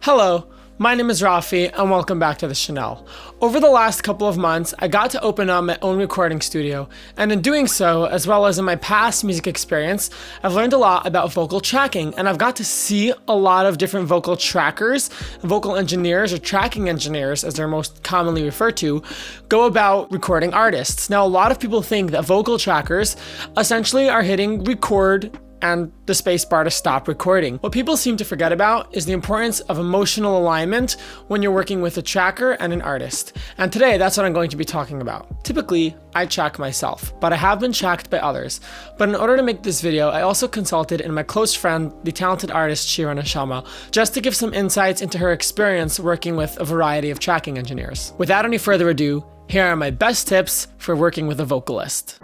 Hello, my name is Rafi and welcome back to the channel. Over the last couple of months, I got to open up my own recording studio, and in doing so, as well as in my past music experience, I've learned a lot about vocal tracking, and I've got to see a lot of different vocal trackers, vocal engineers, or tracking engineers, as they're most commonly referred to, go about recording artists. Now, a lot of people think that vocal trackers essentially are hitting record and the space bar to stop recording. What people seem to forget about is the importance of emotional alignment when you're working with a tracker and an artist. And today, that's what I'm going to be talking about. Typically, I track myself, but I have been tracked by others. But in order to make this video, I also consulted in my close friend, the talented artist Shira Neshama, just to give some insights into her experience working with a variety of tracking engineers. Without any further ado, here are my best tips for working with a vocalist.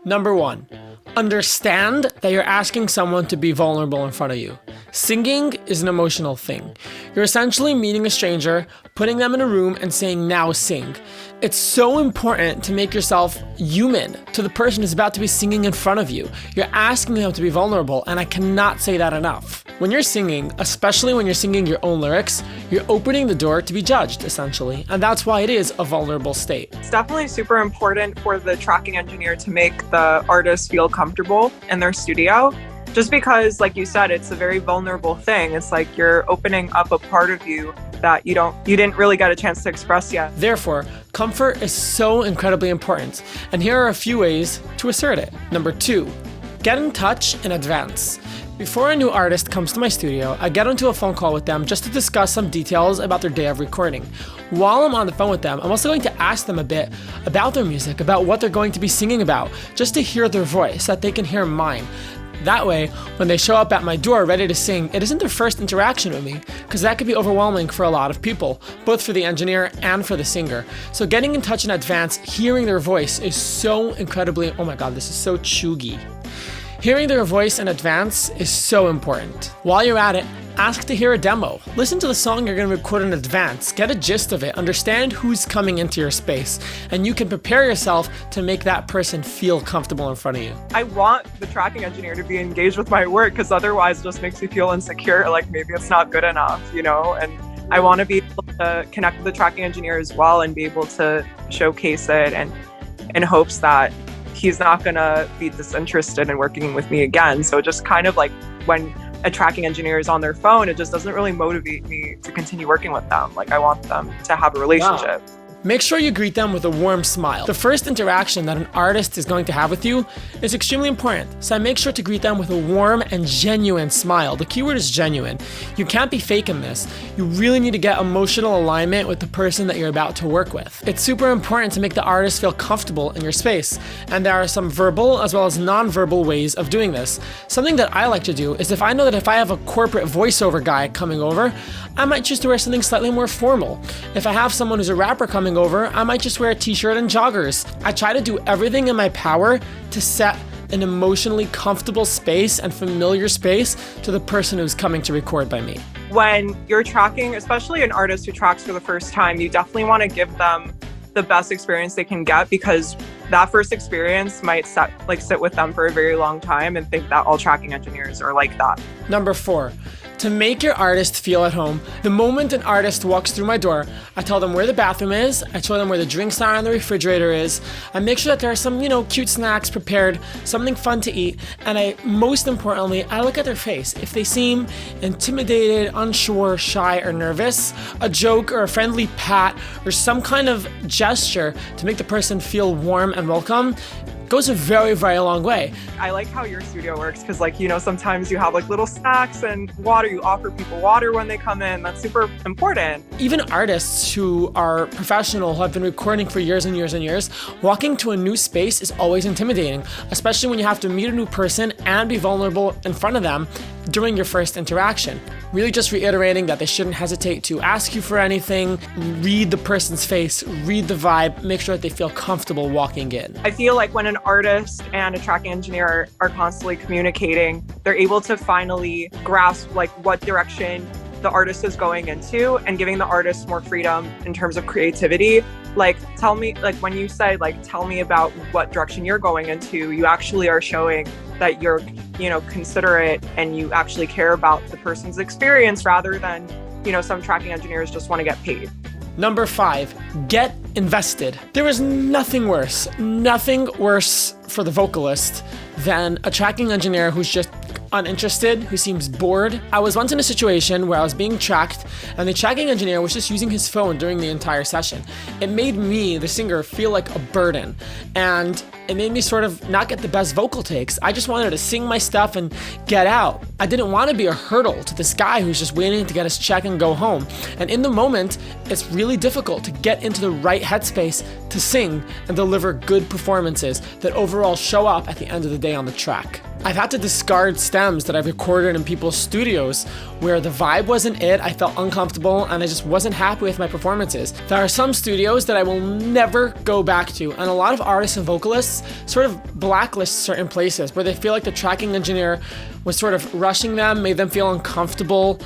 Number 1, understand that you're asking someone to be vulnerable in front of you. Singing is an emotional thing. You're essentially meeting a stranger, putting them in a room and saying, now sing. It's so important to make yourself human to the person who's about to be singing in front of you. You're asking them to be vulnerable, and I cannot say that enough. When you're singing, especially when you're singing your own lyrics, you're opening the door to be judged, essentially, and that's why it is a vulnerable state. It's definitely super important for the tracking engineer to make the artist feel comfortable in their studio. Just because, like you said, it's a very vulnerable thing. It's like you're opening up a part of you that you didn't really get a chance to express yet. Therefore, comfort is so incredibly important, and here are a few ways to assert it. Number 2, get in touch in advance. Before a new artist comes to my studio, I get onto a phone call with them just to discuss some details about their day of recording. While I'm on the phone with them, I'm also going to ask them a bit about their music, about what they're going to be singing about, just to hear their voice, so that they can hear mine. That way, when they show up at my door ready to sing, it isn't their first interaction with me, because that could be overwhelming for a lot of people, both for the engineer and for the singer. So getting in touch in advance, hearing their voice is so incredibly, oh my god, this is so chuggy. Hearing their voice in advance is so important. While you're at it, ask to hear a demo. Listen to the song you're going to record in advance. Get a gist of it. Understand who's coming into your space. And you can prepare yourself to make that person feel comfortable in front of you. I want the tracking engineer to be engaged with my work, because otherwise it just makes me feel insecure, like maybe it's not good enough, And I want to be able to connect with the tracking engineer as well and be able to showcase it, and in hopes that he's not going to be disinterested in working with me again. So just kind of like when a tracking engineer is on their phone, it just doesn't really motivate me to continue working with them. Like, I want them to have a relationship. Wow. Make sure you greet them with a warm smile. The first interaction that an artist is going to have with you is extremely important, so make sure to greet them with a warm and genuine smile. The keyword is genuine. You can't be faking this. You really need to get emotional alignment with the person that you're about to work with. It's super important to make the artist feel comfortable in your space, and there are some verbal as well as non-verbal ways of doing this. Something that I like to do is if I know that if I have a corporate voiceover guy coming over, I might choose to wear something slightly more formal. If I have someone who's a rapper coming over, I might just wear a t-shirt and joggers. I try to do everything in my power to set an emotionally comfortable space and familiar space to the person who's coming to record by me. When you're tracking, especially an artist who tracks for the first time, you definitely want to give them the best experience they can get, because that first experience might sit with them for a very long time and think that all tracking engineers are like that. Number 4, to make your artist feel at home, the moment an artist walks through my door, I tell them where the bathroom is, I show them where the drinks are and the refrigerator is, I make sure that there are some, cute snacks prepared, something fun to eat, and most importantly, I look at their face. If they seem intimidated, unsure, shy, or nervous, a joke or a friendly pat or some kind of gesture to make the person feel warm and welcome goes a very, very long way. I like how your studio works, because sometimes you have little snacks and water. You offer people water when they come in. That's super important. Even artists who are professional, who have been recording for years and years and years, walking to a new space is always intimidating, especially when you have to meet a new person and be vulnerable in front of them during your first interaction. Really just reiterating that they shouldn't hesitate to ask you for anything, read the person's face, read the vibe, make sure that they feel comfortable walking in. I feel like when an artist and a tracking engineer are constantly communicating, they're able to finally grasp what direction the artist is going into, and giving the artist more freedom in terms of creativity. Tell me, when you say, tell me about what direction you're going into, you actually are showing that you're considerate and you actually care about the person's experience rather than, some tracking engineers just want to get paid. Number 5, get invested. There is nothing worse for the vocalist than a tracking engineer who's just uninterested, who seems bored. I was once in a situation where I was being tracked and the tracking engineer was just using his phone during the entire session. It made me, the singer, feel like a burden, and it made me sort of not get the best vocal takes. I just wanted to sing my stuff and get out. I didn't want to be a hurdle to this guy who's just waiting to get his check and go home. And in the moment, it's really difficult to get into the right headspace to sing and deliver good performances that overall show up at the end of the day on the track. I've had to discard stems that I've recorded in people's studios where the vibe wasn't it, I felt uncomfortable, and I just wasn't happy with my performances. There are some studios that I will never go back to, and a lot of artists and vocalists sort of blacklist certain places where they feel like the tracking engineer was sort of rushing them, made them feel uncomfortable,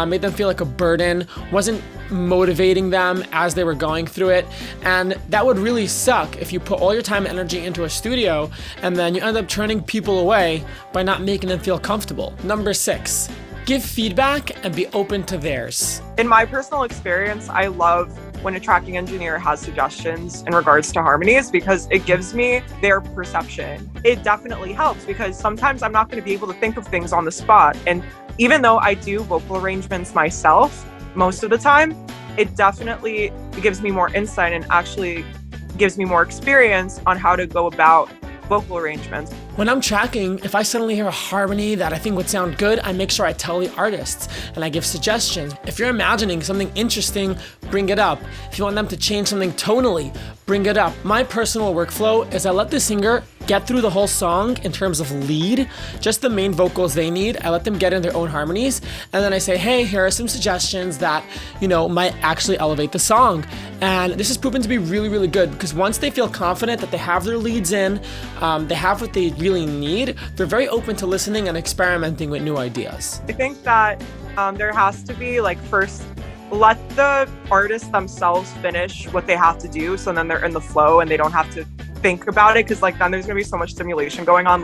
made them feel like a burden, wasn't motivating them as they were going through it. And that would really suck if you put all your time and energy into a studio and then you end up turning people away by not making them feel comfortable. Number 6, give feedback and be open to theirs. In my personal experience, I love when a tracking engineer has suggestions in regards to harmonies because it gives me their perception. It definitely helps because sometimes I'm not going to be able to think of things on the spot. And even though I do vocal arrangements myself, most of the time, it definitely gives me more insight and actually gives me more experience on how to go about vocal arrangements. When I'm tracking, if I suddenly hear a harmony that I think would sound good, I make sure I tell the artists and I give suggestions. If you're imagining something interesting, bring it up. If you want them to change something tonally, bring it up. My personal workflow is I let the singer get through the whole song in terms of lead, just the main vocals they need. I let them get in their own harmonies, and then I say, hey, here are some suggestions that, might actually elevate the song. And this has proven to be really, really good because once they feel confident that they have their leads in, they have what they really need, they're very open to listening and experimenting with new ideas. I think that there has to be first, let the artists themselves finish what they have to do so then they're in the flow and they don't have to think about it because then there's gonna be so much stimulation going on,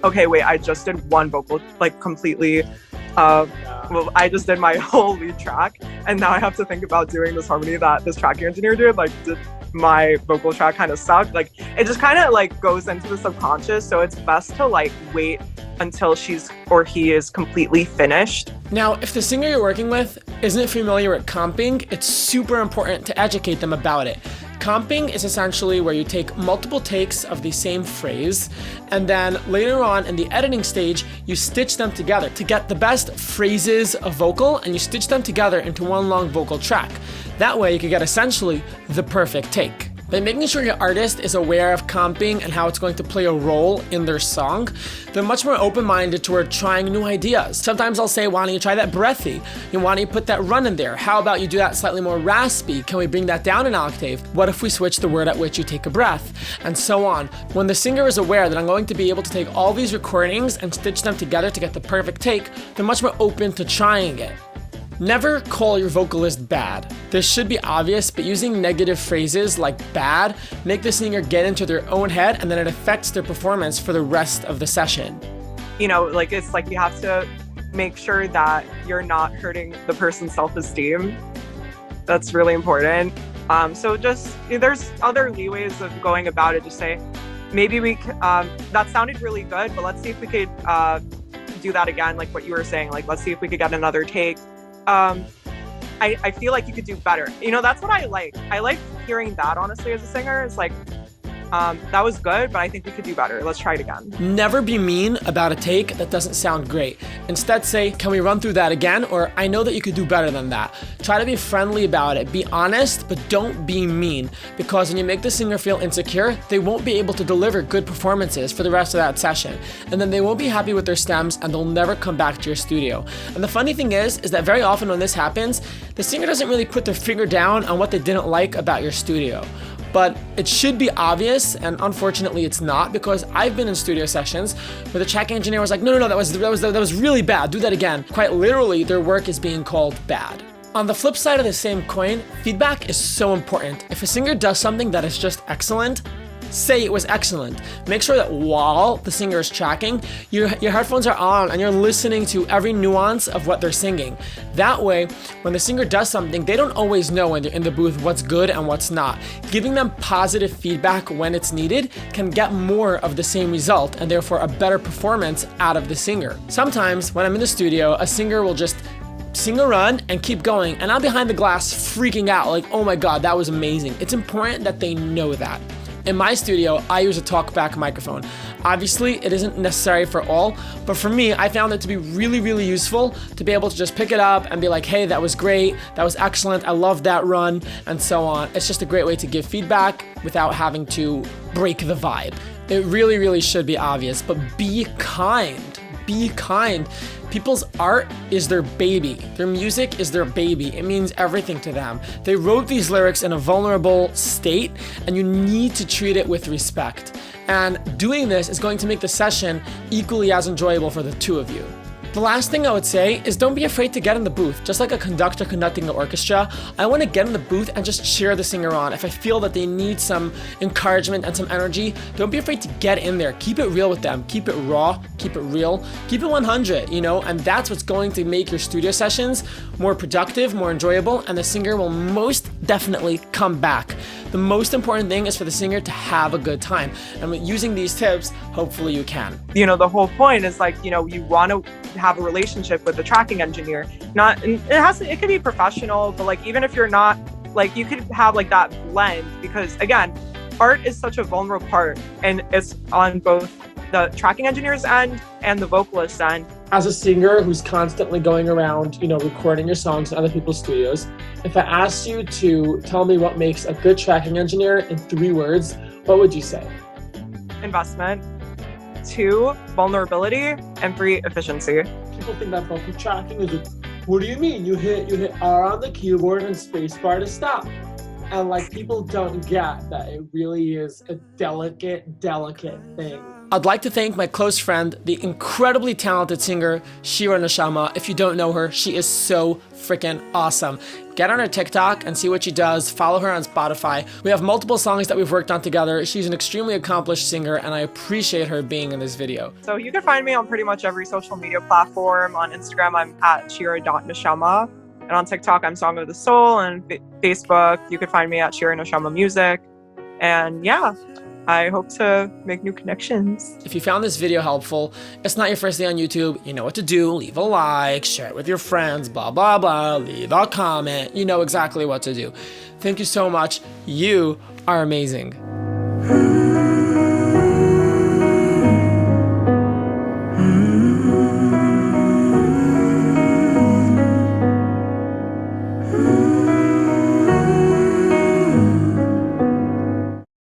okay, wait, I just did one vocal completely I just did my whole lead track and now I have to think about doing this harmony that this tracking engineer did. Did my vocal track kind of suck? It just kind of goes into the subconscious, so it's best to wait until she's or he is completely finished. Now, if the singer you're working with isn't familiar with comping, it's super important to educate them about it. Comping is essentially where you take multiple takes of the same phrase, and then later on in the editing stage, you stitch them together to get the best phrases of vocal, and you stitch them together into one long vocal track. That way you can get essentially the perfect take. By making sure your artist is aware of comping and how it's going to play a role in their song, they're much more open-minded toward trying new ideas. Sometimes I'll say, why don't you try that breathy? Why don't you put that run in there? How about you do that slightly more raspy? Can we bring that down an octave? What if we switch the word at which you take a breath? And so on. When the singer is aware that I'm going to be able to take all these recordings and stitch them together to get the perfect take, they're much more open to trying it. Never call your vocalist bad. This should be obvious, but using negative phrases like bad make the singer get into their own head and then it affects their performance for the rest of the session. It's you have to make sure that you're not hurting the person's self-esteem. That's really important. So just, there's other leeways of going about it. Just say, maybe that sounded really good, but let's see if we could do that again, like what you were saying. Let's see if we could get another take. I feel like you could do better. That's what I like. I like hearing that, honestly, as a singer. It's that was good, but I think we could do better. Let's try it again. Never be mean about a take that doesn't sound great. Instead say, can we run through that again? Or I know that you could do better than that. Try to be friendly about it. Be honest, but don't be mean. Because when you make the singer feel insecure, they won't be able to deliver good performances for the rest of that session. And then they won't be happy with their stems and they'll never come back to your studio. And the funny thing is that very often when this happens, the singer doesn't really put their finger down on what they didn't like about your studio. But it should be obvious, and unfortunately it's not, because I've been in studio sessions where the tracking engineer was like, no, that was really bad, do that again. Quite literally, their work is being called bad. On the flip side of the same coin, feedback is so important. If a singer does something that is just excellent, say it was excellent. Make sure that while the singer is tracking, your headphones are on and you're listening to every nuance of what they're singing. That way, when the singer does something, they don't always know when they're in the booth what's good and what's not. Giving them positive feedback when it's needed can get more of the same result and therefore a better performance out of the singer. Sometimes when I'm in the studio, a singer will just sing a run and keep going, and I'm behind the glass freaking out like, oh my god, that was amazing. It's important that they know that. In my studio, I use a talkback microphone. Obviously, it isn't necessary for all, but for me, I found it to be really, really useful to be able to just pick it up and be like, hey, that was great, that was excellent, I love that run, and so on. It's just a great way to give feedback without having to break the vibe. It really, really should be obvious, but be kind. Be kind. People's art is their baby. Their music is their baby. It means everything to them. They wrote these lyrics in a vulnerable state, and you need to treat it with respect. And doing this is going to make the session equally as enjoyable for the two of you. The last thing I would say is don't be afraid to get in the booth. Just like a conductor conducting the orchestra, I want to get in the booth and just cheer the singer on. If I feel that they need some encouragement and some energy, don't be afraid to get in there. Keep it real with them. Keep it raw, keep it real, keep it 100, and that's what's going to make your studio sessions more productive, more enjoyable, and the singer will most definitely come back. The most important thing is for the singer to have a good time. And with using these tips, hopefully you can. The whole point is you want to have a relationship with the tracking engineer. It could be professional, but even if you're not, you could have that blend, because again, art is such a vulnerable part, and it's on both the tracking engineer's end and the vocalist's end. As a singer who's constantly going around, recording your songs in other people's studios, if I asked you to tell me what makes a good tracking engineer in 3 words, what would you say? Investment, 2, vulnerability, and 3, efficiency. People think that vocal tracking is what do you mean? You hit R on the keyboard and spacebar to stop. And people don't get that it really is a delicate thing. I'd like to thank my close friend, the incredibly talented singer, Shira Neshama. If you don't know her, she is so freaking awesome. Get on her TikTok and see what she does. Follow her on Spotify. We have multiple songs that we've worked on together. She's an extremely accomplished singer, and I appreciate her being in this video. So you can find me on pretty much every social media platform. On Instagram, I'm at shira.neshama. And on TikTok, I'm Song of the Soul. And Facebook, you can find me at Shira Neshama Music. And yeah, I hope to make new connections. If you found this video helpful, it's not your first day on YouTube, you know what to do. Leave a like, share it with your friends, blah, blah, blah. Leave a comment. You know exactly what to do. Thank you so much. You are amazing.